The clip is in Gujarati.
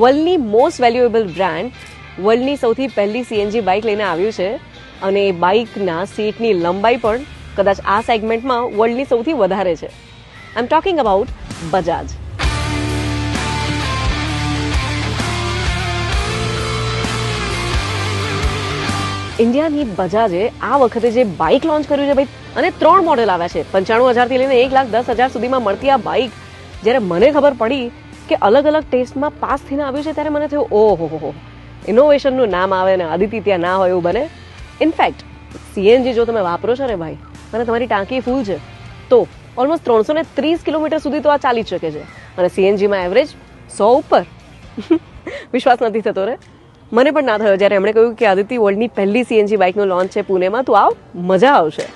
વર્લ્ડની મોસ્ટ વેલ્યુએબલ બ્રાન્ડ વર્લ્ડની સૌથી પહેલી સીએનજી બાઇક લઈને આવ્યું છે અને એ બાઇકના સીટની લંબાઈ પણ કદાચ આ સેગમેન્ટમાં વર્લ્ડની સૌથી વધારે છે. આઈ એમ ટોકિંગ અબાઉટ બજાજ. ઇન્ડિયાની બજાજે આ વખતે જે બાઇક લોન્ચ કર્યું છે ભાઈ, અને 3 મોડેલ આવ્યા છે. 95,000 થી લઈને 1,10,000 સુધીમાં મળતી આ બાઇક જ્યારે મને ખબર પડી કે અલગ અલગ ટેસ્ટમાં પાસ થઈને આવ્યું છે ત્યારે મને થયું ઓહો, ઇનોવેશનનું નામ આવે ને આદિત્ય ત્યાં ના હોય એવું બને. ઇનફેક્ટ સીએનજી જો તમે વાપરો છો ને ભાઈ અને તમારી ટાંકી ફૂલ છે તો ઓલમોસ્ટ 330 કિલોમીટર સુધી તો આ ચાલી શકે છે અને સીએનજીમાં એવરેજ 100 ઉપર. વિશ્વાસ નથી થતો રે. મને પણ ના થયો જ્યારે એમણે કહ્યું કે આદિત્ય વર્લ્ડની પહેલી સીએનજી બાઇકનું લોન્ચ છે પુણેમાં, તું આવ, મજા આવશે.